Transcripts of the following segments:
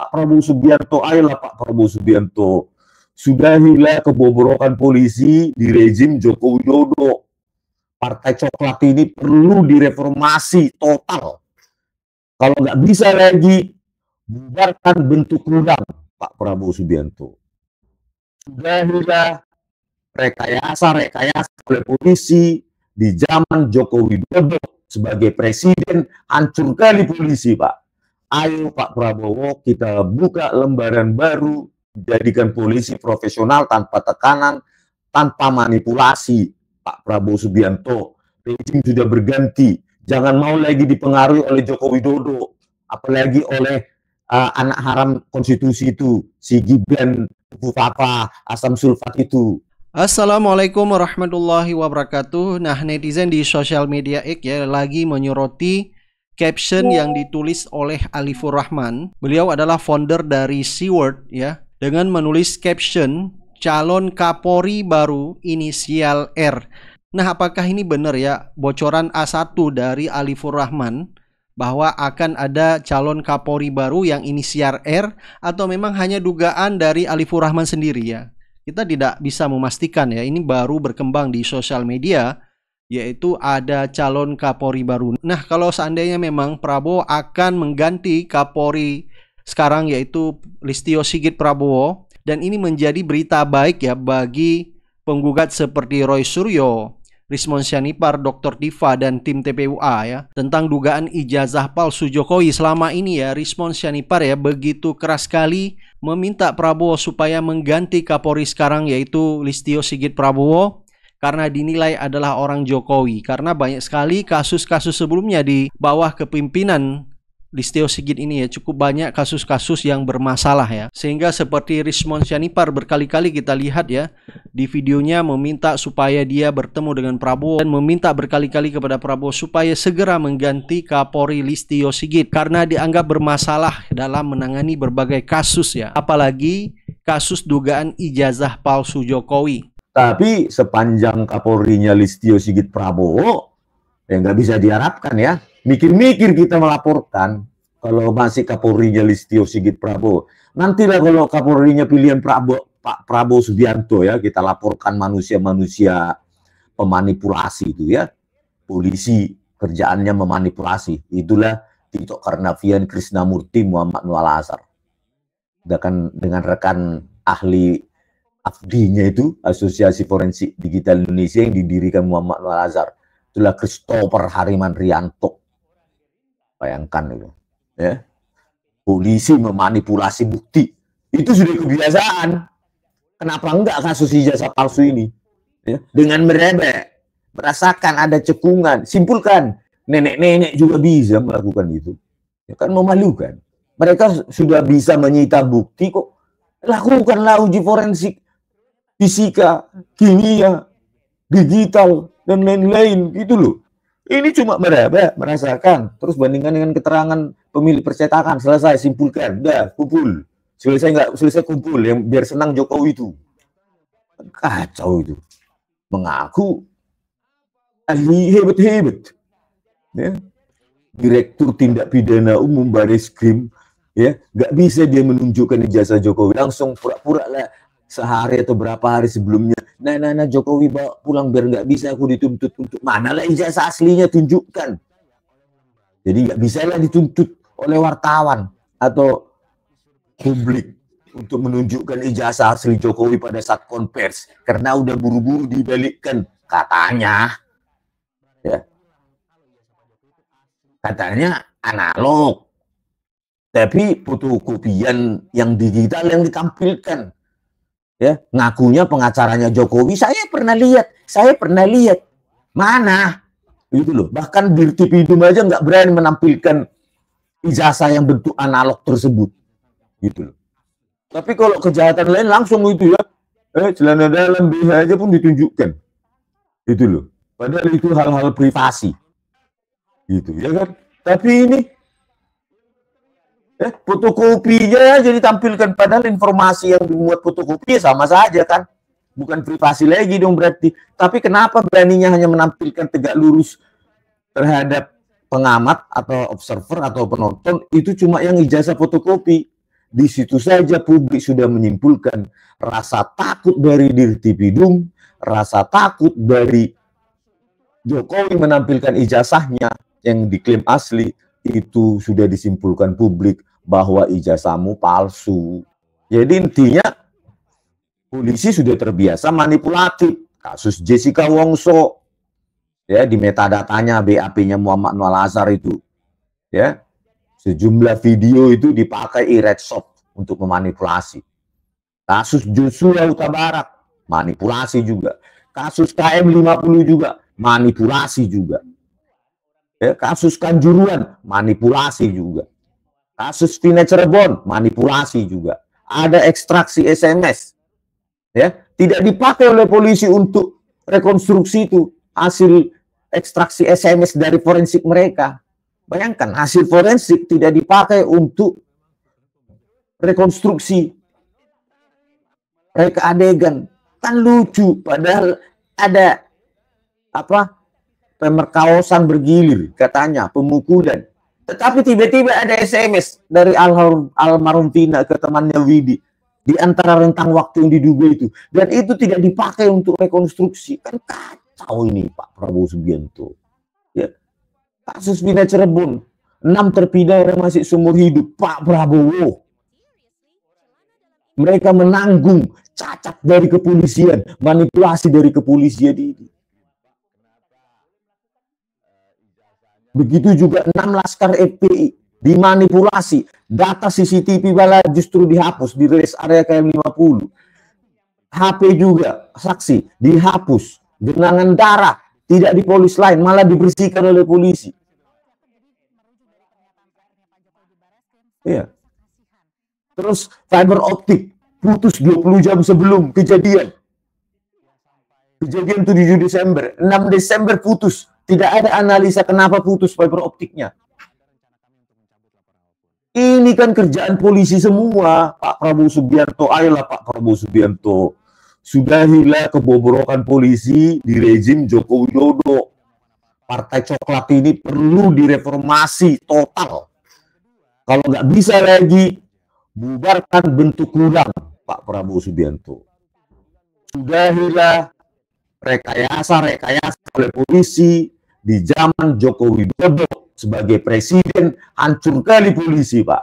Pak Prabowo Subianto, ayolah Pak Prabowo Subianto, sudahilah kebobrokan polisi di rezim Joko Widodo. Partai Coklat ini perlu direformasi total. Kalau nggak bisa lagi, bubarkan bentuk rudal, Pak Prabowo Subianto. Sudahilah rekayasa oleh polisi di zaman Joko Widodo sebagai presiden, hancur kali polisi, Pak. Ayo Pak Prabowo, kita buka lembaran baru, jadikan polisi profesional tanpa tekanan, tanpa manipulasi. Pak Prabowo Subianto, rezim sudah berganti, jangan mau lagi dipengaruhi oleh Joko Widodo, apalagi oleh anak haram konstitusi itu, si Gibran, Fufafa, asam sulfat itu. Assalamualaikum warahmatullahi wabarakatuh. Nah, netizen di sosial media X ya lagi menyoroti caption yang ditulis oleh Alifur Rahman. Beliau adalah founder dari Seaword ya, dengan menulis caption calon Kapolri baru inisial R. Nah, apakah ini benar ya bocoran A1 dari Alifur Rahman bahwa akan ada calon Kapolri baru yang inisial R, atau memang hanya dugaan dari Alifur Rahman sendiri ya? Kita tidak bisa memastikan ya, ini baru berkembang di sosial media, yaitu ada calon Kapolri baru. Nah, kalau seandainya memang Prabowo akan mengganti Kapolri sekarang, yaitu Listio Sigit Prabowo, dan ini menjadi berita baik ya bagi penggugat seperti Roy Suryo, Rismon Sianipar, Dr. Diva, dan tim TPUA ya, tentang dugaan ijazah palsu Jokowi. Selama ini ya, Rismon Sianipar ya begitu keras sekali meminta Prabowo supaya mengganti Kapolri sekarang, yaitu Listio Sigit Prabowo, karena dinilai adalah orang Jokowi. Karena banyak sekali kasus-kasus sebelumnya di bawah kepemimpinan Listio Sigit ini ya, cukup banyak kasus-kasus yang bermasalah ya. Sehingga seperti Rismon Sianipar berkali-kali kita lihat ya di videonya meminta supaya dia bertemu dengan Prabowo, dan meminta berkali-kali kepada Prabowo supaya segera mengganti Kapolri Listio Sigit karena dianggap bermasalah dalam menangani berbagai kasus ya, apalagi kasus dugaan ijazah palsu Jokowi. Tapi sepanjang Kapolrinya Listio Sigit Prabowo, ya nggak bisa diharapkan ya. Mikir-mikir kita melaporkan kalau masih Kapolrinya Listio Sigit Prabowo. Nantilah kalau Kapolrinya pilihan Pak Prabowo Subianto ya, kita laporkan manusia-manusia pemanipulasi itu ya. Polisi kerjaannya memanipulasi. Itulah Tito Karnavian, Krisnamurti, Muhammad Nur Al-Azhar. Dengan rekan ahli AFDI-nya itu, Asosiasi Forensik Digital Indonesia, yang didirikan Muhammad Nur Al-Azhar. Itulah Christopher Hariman Rianto. Bayangkan itu, ya. Polisi memanipulasi bukti. Itu sudah kebiasaan. Kenapa enggak kasus ijazah palsu ini? Ya. Dengan merebek, merasakan ada cekungan. Simpulkan, nenek-nenek juga bisa melakukan itu. Ya kan memalukan. Mereka sudah bisa menyita bukti kok. Lakukanlah uji forensik, fisika, kimia, digital, dan lain-lain gitu loh. Ini cuma meraba, merasakan, terus bandingkan dengan keterangan pemilik percetakan, selesai, simpulkan, udah, kumpul. Selesai kumpul, yang biar senang Jokowi itu. Kacau itu. Mengaku ahli hebat-hebat. Ya. Direktur Tindak Pidana Umum Bareskrim, ya, nggak bisa dia menunjukkan ijazah Jokowi, langsung pura-pura lah sehari atau berapa hari sebelumnya. Nah, Jokowi bawa pulang biar nggak bisa aku dituntut untuk manalah ijazah aslinya, tunjukkan. Jadi nggak bisa lah dituntut oleh wartawan atau publik untuk menunjukkan ijazah asli Jokowi pada saat konvers karena udah buru-buru dibalikkan katanya. Ya. Katanya analog. Tapi fotokopian yang digital yang ditampilkan. Ya, ngakunya pengacaranya Jokowi, saya pernah lihat. Mana? Gitu loh. Bahkan Dirtipidum aja nggak berani menampilkan ijazah yang bentuk analog tersebut. Gitu loh. Tapi kalau kejahatan lain langsung itu ya. Celana dalam BH aja pun ditunjukkan. Gitu loh. Padahal itu hal-hal privasi. Gitu ya kan. Tapi ini fotokopinya jadi ditampilkan, padahal informasi yang dimuat fotokopi sama saja kan, bukan privasi lagi dong berarti. Tapi kenapa beraninya hanya menampilkan tegak lurus terhadap pengamat atau observer atau penonton itu cuma yang ijazah fotokopi, Di situ saja publik sudah menyimpulkan rasa takut dari Dirtipidum, rasa takut dari Jokowi menampilkan ijazahnya yang diklaim asli, itu sudah disimpulkan publik bahwa ijazahmu palsu. Jadi intinya polisi sudah terbiasa manipulatif. Kasus Jessica Wongso, ya, di metadatanya BAP-nya Muhammad Noel Azhar itu, ya, sejumlah video itu dipakai Iredsoft untuk memanipulasi. Kasus Joshua Huta Barat, manipulasi juga. Kasus KM50 juga, manipulasi juga. Ya, kasus Kanjuruhan, manipulasi juga. Kasus Vina Cirebon, manipulasi juga. Ada ekstraksi SMS. Ya, tidak dipakai oleh polisi untuk rekonstruksi itu. Hasil ekstraksi SMS dari forensik mereka. Bayangkan, hasil forensik tidak dipakai untuk rekonstruksi reka adegan. Kan lucu, padahal ada pemerkosaan bergilir, katanya pemukulan. Tetapi tiba-tiba ada SMS dari almarhum Vina ke temannya Widi di antara rentang waktu yang diduga itu, dan itu tidak dipakai untuk rekonstruksi. Kan kacau ini Pak Prabowo Subianto. Ya. Kasus Vina Cirebon, 6 terpidana masih seumur hidup. Pak Prabowo, mereka menanggung cacat dari kepolisian, manipulasi dari kepolisian ini. Begitu juga 6 laskar FPI dimanipulasi, data CCTV malah justru dihapus di rest area KM50. HP juga saksi dihapus, genangan darah tidak di polis lain, malah dibersihkan oleh polisi. Iya. Terus fiber optik putus 20 jam sebelum kejadian. Kejadian 7 Desember, 6 Desember putus. Tidak ada analisa kenapa putus fiber optiknya. Ini kan kerjaan polisi semua, Pak Prabowo Subianto. Ayolah Pak Prabowo Subianto, sudahilah kebobrokan polisi di rezim Joko Widodo. Partai Coklat ini perlu direformasi total. Kalau nggak bisa lagi, bubarkan bentuk kurang, Pak Prabowo Subianto. Sudahilah rekayasa oleh polisi di zaman Joko Widodo sebagai presiden, hancur kali polisi, Pak.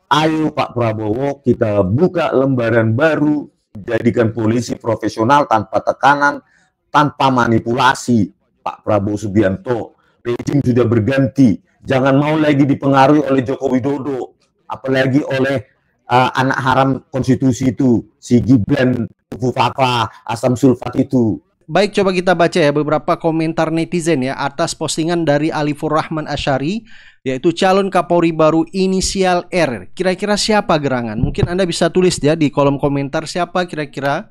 Ayo Pak Prabowo, kita buka lembaran baru, jadikan polisi profesional tanpa tekanan, tanpa manipulasi. Pak Prabowo Subianto, rezim sudah berganti, jangan mau lagi dipengaruhi oleh Joko Widodo, apalagi oleh anak haram konstitusi itu, si Gibran, Fufafa, Asam Sulfat itu. Baik, coba kita baca ya beberapa komentar netizen ya atas postingan dari Alifur Rahman Asyari, yaitu calon Kapolri baru inisial R. Kira-kira siapa gerangan? Mungkin Anda bisa tulis ya di kolom komentar siapa kira-kira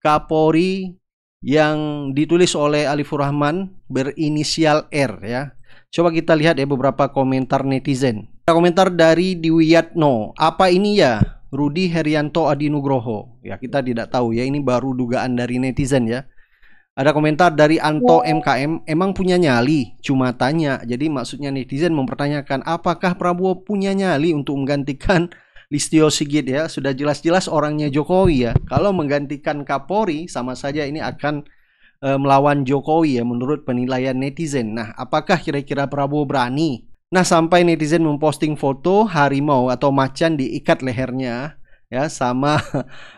Kapolri yang ditulis oleh Alifur Rahman berinisial R ya. Coba kita lihat ya beberapa komentar netizen. Komentar dari Diwiyatno, apa ini ya? Rudi Herianto Adinugroho. Ya, kita tidak tahu ya, ini baru dugaan dari netizen ya. Ada komentar dari Anto MKM, emang punya nyali? Cuma tanya. Jadi maksudnya netizen mempertanyakan apakah Prabowo punya nyali untuk menggantikan Listio Sigit ya. Sudah jelas-jelas orangnya Jokowi ya. Kalau menggantikan Kapolri sama saja ini akan melawan Jokowi ya menurut penilaian netizen. Nah, apakah kira-kira Prabowo berani? Nah, sampai netizen memposting foto harimau atau macan diikat lehernya ya, sama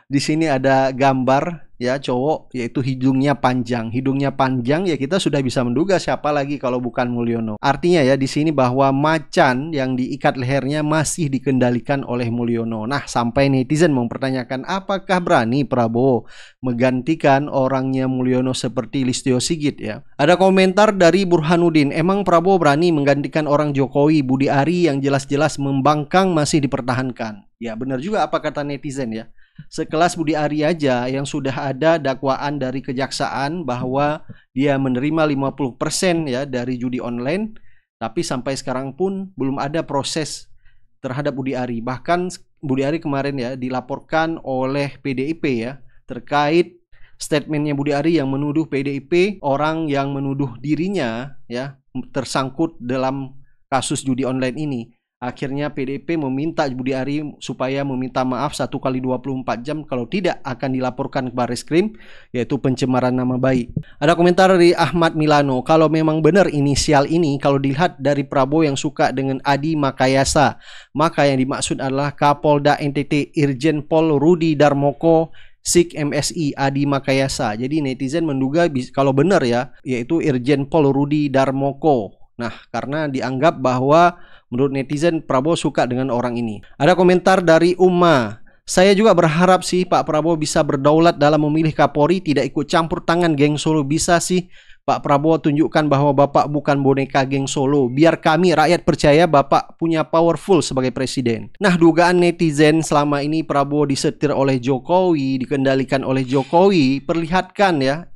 di sini ada gambar ya cowok, yaitu hidungnya panjang. Hidungnya panjang ya, kita sudah bisa menduga siapa lagi kalau bukan Mulyono. Artinya ya di sini bahwa macan yang diikat lehernya masih dikendalikan oleh Mulyono. Nah, sampai netizen mempertanyakan apakah berani Prabowo menggantikan orangnya Mulyono seperti Listio Sigit ya. Ada komentar dari Burhanuddin, emang Prabowo berani menggantikan orang Jokowi? Budi Ari yang jelas-jelas membangkang masih dipertahankan. Ya benar juga apa kata netizen ya. Sekelas Budi Ari aja yang sudah ada dakwaan dari kejaksaan bahwa dia menerima 50% ya dari judi online, tapi sampai sekarang pun belum ada proses terhadap Budi Ari. Bahkan Budi Ari kemarin ya dilaporkan oleh PDIP ya terkait statementnya Budi Ari yang menuduh PDIP, orang yang menuduh dirinya ya tersangkut dalam kasus judi online ini Akhirnya PDIP meminta Budi Ari supaya meminta maaf 1 kali 24 jam, kalau tidak akan dilaporkan ke Barreskrim, yaitu pencemaran nama baik. Ada komentar dari Ahmad Milano, kalau memang benar inisial ini, kalau dilihat dari Prabowo yang suka dengan Adi Makayasa, maka yang dimaksud adalah Kapolda NTT Irjen Pol Rudi Darmoko Sik MSI Adi Makayasa. Jadi netizen menduga kalau benar ya, yaitu Irjen Pol Rudi Darmoko. Nah, karena dianggap bahwa menurut netizen Prabowo suka dengan orang ini. Ada komentar dari Umma. Saya juga berharap sih Pak Prabowo bisa berdaulat dalam memilih Kapolri, tidak ikut campur tangan geng Solo. Bisa sih Pak Prabowo tunjukkan bahwa Bapak bukan boneka geng Solo. Biar kami rakyat percaya Bapak punya powerful sebagai presiden. Nah, dugaan netizen selama ini Prabowo disetir oleh Jokowi, dikendalikan oleh Jokowi, perlihatkan ya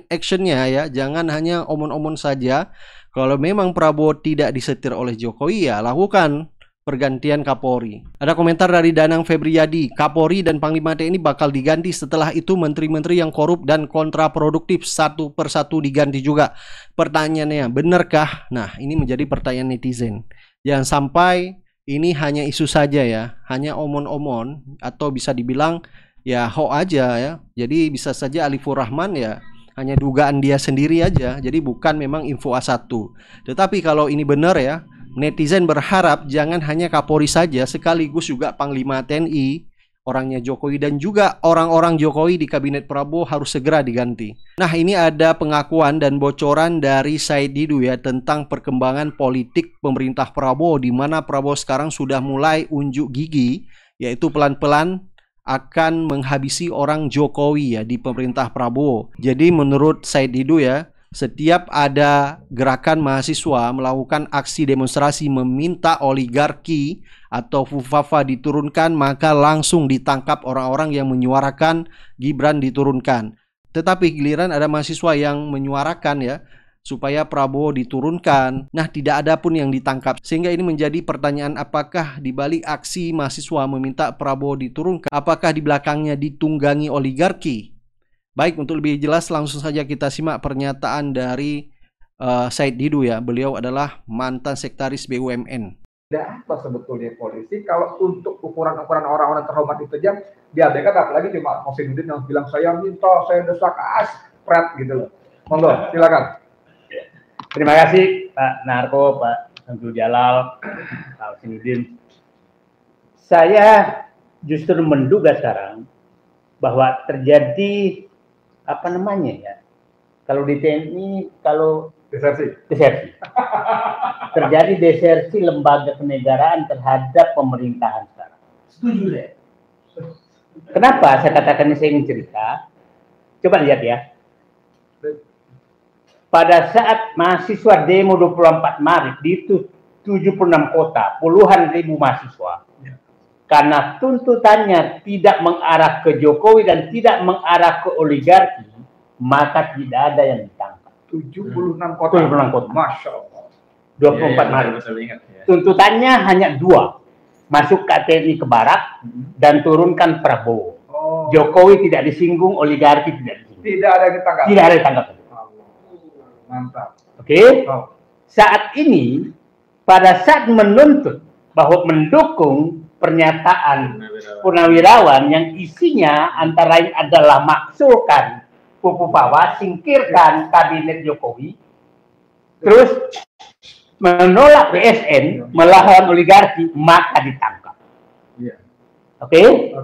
actionnya ya. Jangan hanya omon-omon saja. Kalau memang Prabowo tidak disetir oleh Jokowi, ya lakukan pergantian Kapolri. Ada komentar dari Danang Febriyadi, Kapolri dan Panglima TNI bakal diganti, setelah itu menteri-menteri yang korup dan kontraproduktif satu persatu diganti juga. Pertanyaannya, benarkah? Nah, ini menjadi pertanyaan netizen. Jangan sampai ini hanya isu saja ya, hanya omon-omon, atau bisa dibilang ya ho aja ya. Jadi bisa saja Alifur Rahman ya hanya dugaan dia sendiri aja, jadi bukan memang info A1. Tetapi kalau ini benar ya, netizen berharap jangan hanya Kapolri saja, sekaligus juga Panglima TNI, orangnya Jokowi, dan juga orang-orang Jokowi di kabinet Prabowo harus segera diganti. Nah, ini ada pengakuan dan bocoran dari Said Didu ya tentang perkembangan politik pemerintah Prabowo, di mana Prabowo sekarang sudah mulai unjuk gigi, yaitu pelan-pelan akan menghabisi orang Jokowi ya di pemerintah Prabowo. Jadi menurut Said Didu ya, setiap ada gerakan mahasiswa melakukan aksi demonstrasi meminta oligarki atau Fufafa diturunkan, maka langsung ditangkap orang-orang yang menyuarakan Gibran diturunkan. Tetapi giliran ada mahasiswa yang menyuarakan ya supaya Prabowo diturunkan, nah tidak ada pun yang ditangkap. Sehingga ini menjadi pertanyaan, apakah di balik aksi mahasiswa meminta Prabowo diturunkan, apakah di belakangnya ditunggangi oligarki? Baik, untuk lebih jelas langsung saja kita simak pernyataan dari Said Didu ya. Beliau adalah mantan sekretaris BUMN. Tidak apa sebetulnya polisi kalau untuk ukuran-ukuran orang-orang terhormat itu aja diabaikan, apalagi cuma Mosinuddin yang bilang saya minta, saya desak aspret gitu loh. Monggo, silakan. Terima kasih Pak Narko, Pak Samsul Jalal, Pak Mosinuddin. Saya justru menduga sekarang bahwa terjadi apa namanya ya, kalau di TNI kalau desersi. Terjadi desersi lembaga kenegaraan terhadap pemerintahan sekarang. Setuju deh. Kenapa saya katakan ini, saya ingin cerita. Coba lihat ya. Pada saat mahasiswa demo 24 Maret di 76 kota, puluhan ribu mahasiswa, karena tuntutannya tidak mengarah ke Jokowi dan tidak mengarah ke oligarki, maka tidak ada yang ditangkap. 76 kota. 76 kota. Masya Allah. 24 Maret. Tuntutannya hanya dua. Masuk ke TNI ke barak dan turunkan Prabowo. Jokowi tidak disinggung, oligarki tidak disinggung. Tidak ada yang ditangkap. Tidak ada yang ditangkap. Mantap. Oke. Saat ini, pada saat menuntut bahwa mendukung pernyataan Purnawirawan yang isinya antara lain adalah maksulkan Fufawa, singkirkan kabinet Jokowi, terus menolak PSN, melawan oligarki, maka ditangkap. Oke?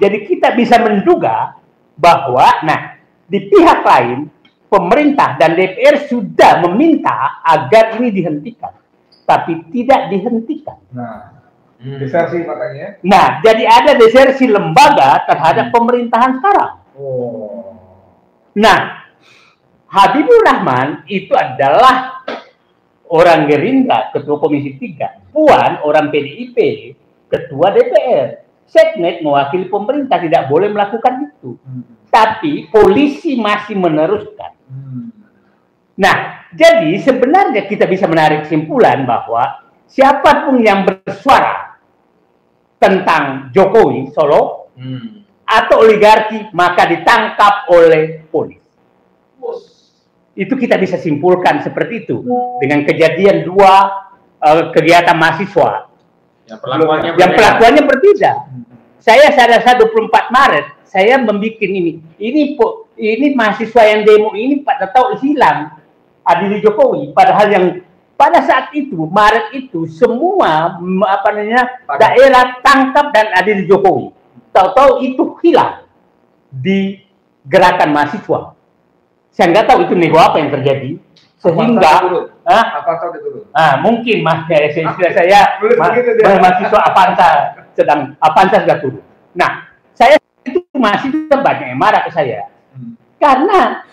Jadi kita bisa menduga bahwa, nah, di pihak lain, pemerintah dan DPR sudah meminta agar ini dihentikan, tapi tidak dihentikan. Desersi makanya. Nah, jadi ada desersi lembaga terhadap pemerintahan sekarang. Nah, Habibur Rahman itu adalah orang Gerindra, ketua Komisi 3. Puan, orang PDIP, ketua DPR. Seknek mewakili pemerintah, tidak boleh melakukan itu. Tapi polisi masih meneruskan. Nah, jadi sebenarnya kita bisa menarik kesimpulan bahwa siapapun yang bersuara tentang Jokowi Solo atau oligarki, maka ditangkap oleh polisi. Itu kita bisa simpulkan seperti itu dengan kejadian dua kegiatan mahasiswa Yang pelakuannya berbeda. Saya pada 24 Maret saya membuat ini mahasiswa yang demo ini pada tahu hilang adili Jokowi, padahal yang pada saat itu Maret itu semua daerah tangkap dan adili Jokowi. Tahu-tahu itu hilang di gerakan mahasiswa. Saya nggak tahu itu nego apa yang terjadi sehingga mungkin saya mahasiswa Avanza sudah turun. Nah, saya itu mahasiswa banyak yang marah ke saya karena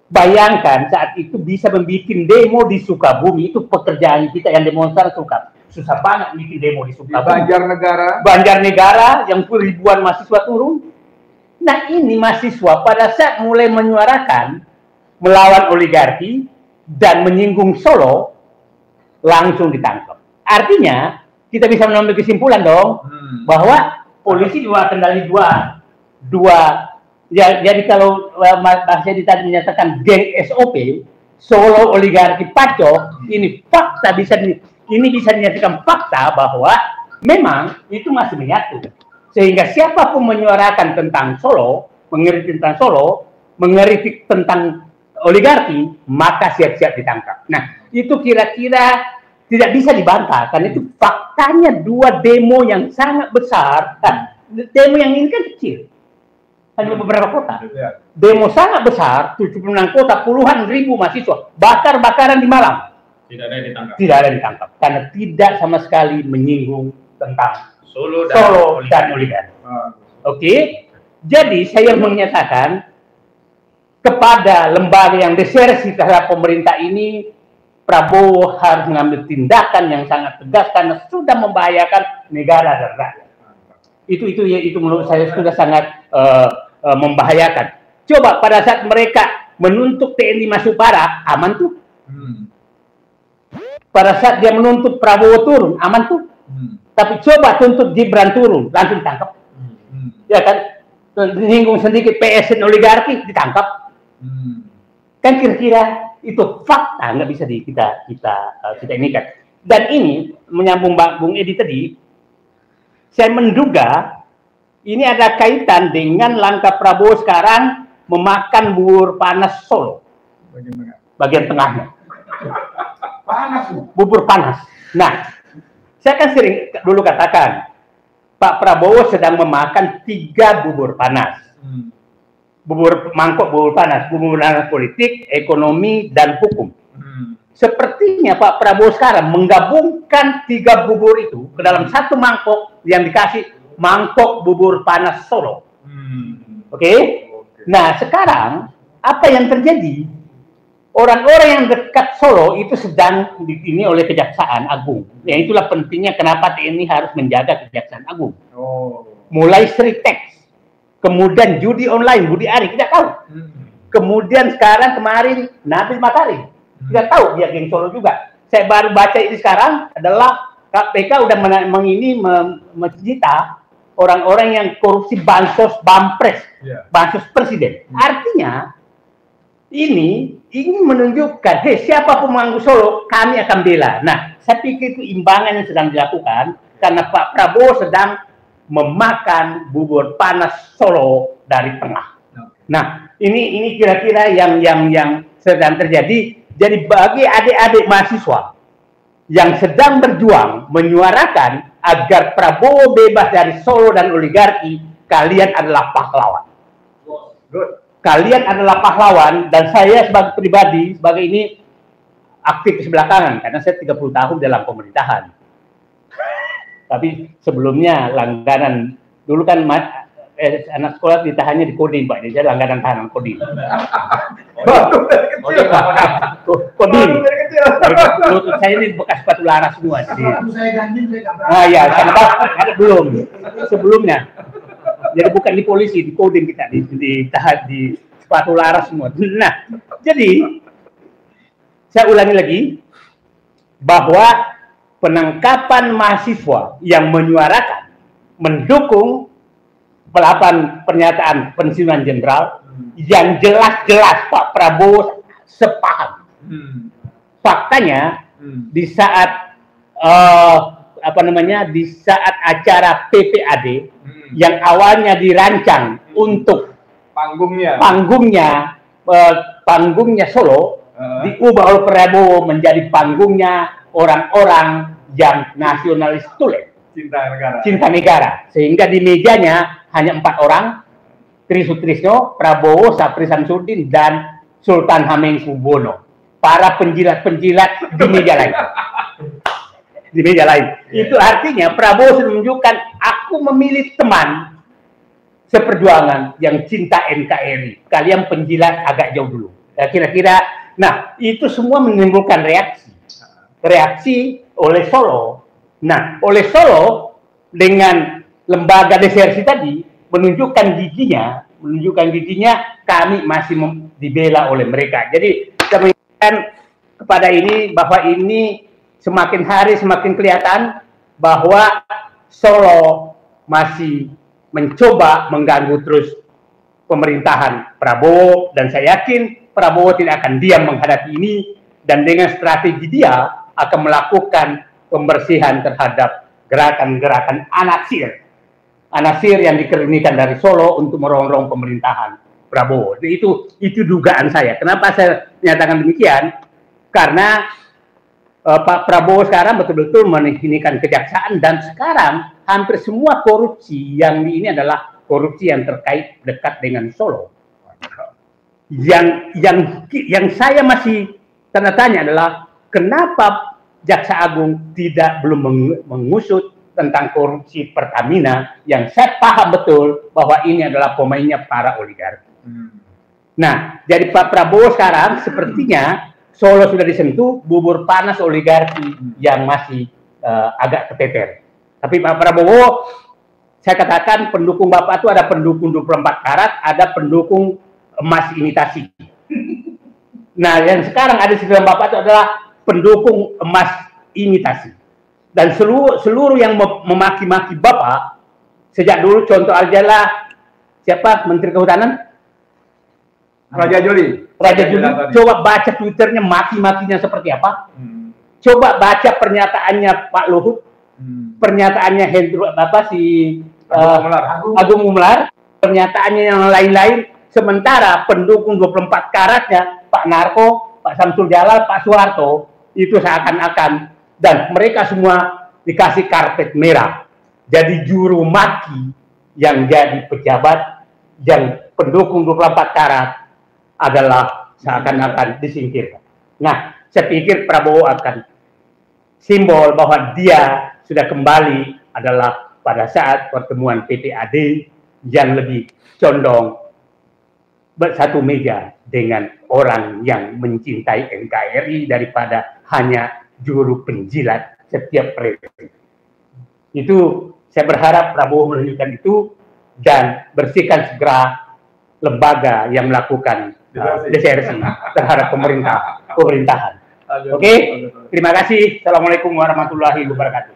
bayangkan saat itu bisa membuat demo di Sukabumi, itu pekerjaan kita yang demonstran susah banget bikin demo di Sukabumi. Banjarnegara yang ribuan mahasiswa turun. Nah, ini mahasiswa pada saat mulai menyuarakan melawan oligarki dan menyinggung Solo, langsung ditangkap. Artinya, kita bisa mengambil kesimpulan dong bahwa polisi juga kendali dua. Jadi kalau Mas Yedi tadi menyatakan geng SOP, Solo oligarki pacok, ini fakta bisa dinyatakan fakta bahwa memang itu masih menyatu. Sehingga siapapun menyuarakan tentang Solo, mengkritik tentang Solo, mengkritik tentang oligarki, maka siap-siap ditangkap. Nah, itu kira-kira tidak bisa dibantah, karena itu faktanya dua demo yang sangat besar. Nah, demo yang ini kan kecil, hanya beberapa kota. Demo sangat besar, 76 kota, puluhan ribu mahasiswa, bakar-bakaran di Malang. Tidak ada yang ditangkap, karena tidak sama sekali menyinggung tentang Solo dan oligarki. Oke, jadi saya menyatakan kepada lembaga yang desersi terhadap pemerintah ini, Prabowo harus mengambil tindakan yang sangat tegas karena sudah membahayakan negara dan rakyat. Itu menurut saya sudah sangat membahayakan. Coba pada saat mereka menuntut TNI masuk Barak, aman tuh. Pada saat dia menuntut Prabowo turun, aman tuh. Tapi coba tuntut Gibran turun, langsung ditangkap. Ya kan? Menyinggung sedikit PS dan oligarki, ditangkap. Kan kira-kira itu fakta, nggak bisa kita ini kan. Dan ini menyambung Bung Edi tadi, saya menduga ini ada kaitan dengan langkah Prabowo sekarang memakan bubur panas Solo. Bagian tengahnya. Bubur panas. Nah, saya kan sering dulu katakan, Pak Prabowo sedang memakan 3 bubur panas. Mangkok bubur panas politik, ekonomi, dan hukum. Sepertinya Pak Prabowo sekarang menggabungkan 3 bubur itu ke dalam satu mangkok yang dikasih mangkok bubur panas Solo. Oke? Nah, sekarang apa yang terjadi? Orang-orang yang dekat Solo itu sedang ini oleh Kejaksaan Agung. Ya, itulah pentingnya kenapa TNI harus menjaga Kejaksaan Agung. Mulai Sritex, kemudian judi online, Budi Ari, kita tahu. Kemudian sekarang kemarin Nabil Makarim, kita tahu dia geng Solo juga. Saya baru baca ini sekarang adalah KPK udah menyita orang-orang yang korupsi bansos, bampres, bansos presiden. Artinya ini menunjukkan, siapapun mengganggu Solo, kami akan bela. Nah, saya pikir itu imbangan yang sedang dilakukan karena Pak Prabowo sedang memakan bubur panas Solo dari tengah. Nah, ini kira-kira yang sedang terjadi. Jadi bagi adik-adik mahasiswa yang sedang berjuang menyuarakan agar Prabowo bebas dari Solo dan oligarki, kalian adalah pahlawan. Kalian adalah pahlawan, dan saya sebagai pribadi, sebagai ini aktif belakangan karena saya 30 tahun dalam pemerintahan. Tapi sebelumnya langganan, dulu kan anak sekolah ditahannya di Kodim, Pak. Jadi saya langganan tahanan Kodim. Kodim. Saya ini bekas batu laras semua. Nah ya, ada belum. Sebelumnya. Jadi bukan di polisi, di Kodim kita ditahan di sepatu laras semua. Nah, jadi saya ulangi lagi bahwa penangkapan mahasiswa yang menyuarakan mendukung pernyataan pensiunan jenderal yang jelas-jelas Pak Prabowo sepaham. Faktanya di saat di saat acara PPAD yang awalnya dirancang untuk panggungnya Solo, diubah oleh Prabowo menjadi panggungnya orang-orang yang nasionalis tulen, cinta negara, sehingga di mejanya hanya 4 orang, Tri Sutrisno, Prabowo, Sapri Samsudin, dan Sultan Hamengkubuwono, para penjilat-penjilat di meja lain. Di meja lain. Itu artinya Prabowo sudah menunjukkan, aku memilih teman seperjuangan yang cinta NKRI. Kalian penjilat agak jauh dulu. Ya, kira-kira, nah itu semua menimbulkan reaksi oleh Solo. Nah, oleh Solo dengan lembaga desersi tadi menunjukkan giginya kami masih dibela oleh mereka. Jadi saya mengingatkan kepada ini bahwa ini semakin hari semakin kelihatan bahwa Solo masih mencoba mengganggu terus pemerintahan Prabowo, dan saya yakin Prabowo tidak akan diam menghadapi ini, dan dengan strategi dia akan melakukan pembersihan terhadap gerakan-gerakan anasir yang dikerunikan dari Solo untuk merongrong pemerintahan Prabowo. Itu dugaan saya. Kenapa saya nyatakan demikian? Karena Pak Prabowo sekarang betul-betul meninggikan kejaksaan, dan sekarang hampir semua korupsi yang ini adalah korupsi yang terkait dekat dengan Solo. Yang saya masih tanda tanya adalah kenapa Jaksa Agung belum mengusut tentang korupsi Pertamina yang saya paham betul bahwa ini adalah pemainnya para oligarki. Nah, jadi Pak Prabowo sekarang sepertinya Solo sudah disentuh bubur panas oligarki yang masih agak keteter. Tapi Pak Prabowo, saya katakan pendukung Bapak itu ada pendukung 24 karat, ada pendukung emas imitasi. Nah, yang sekarang ada di dalam Bapak itu adalah pendukung emas imitasi. Dan seluruh yang memaki-maki Bapak, sejak dulu contoh aja lah, siapa Menteri Kehutanan? Raja Juli. Coba baca Twitternya, maki-makinya seperti apa. Coba baca pernyataannya Pak Luhut, pernyataannya Hendro Agung Gumelar, pernyataannya yang lain-lain. Sementara pendukung 24 karatnya Pak Narko, Pak Samsul Jalal, Pak Soeharto, itu seakan-akan, dan mereka semua dikasih karpet merah. Jadi juru maki yang jadi pejabat, yang pendukung 24 karat adalah seakan-akan disingkirkan. Nah, saya pikir Prabowo akan simbol bahwa dia sudah kembali adalah pada saat pertemuan PPAD yang lebih condong bersatu meja dengan orang yang mencintai NKRI daripada hanya juru penjilat setiap periode. Itu saya berharap Prabowo menunjukkan itu dan bersihkan segera lembaga yang melakukan desersi terhadap pemerintahan. Oke, terima kasih. Assalamualaikum warahmatullahi wabarakatuh.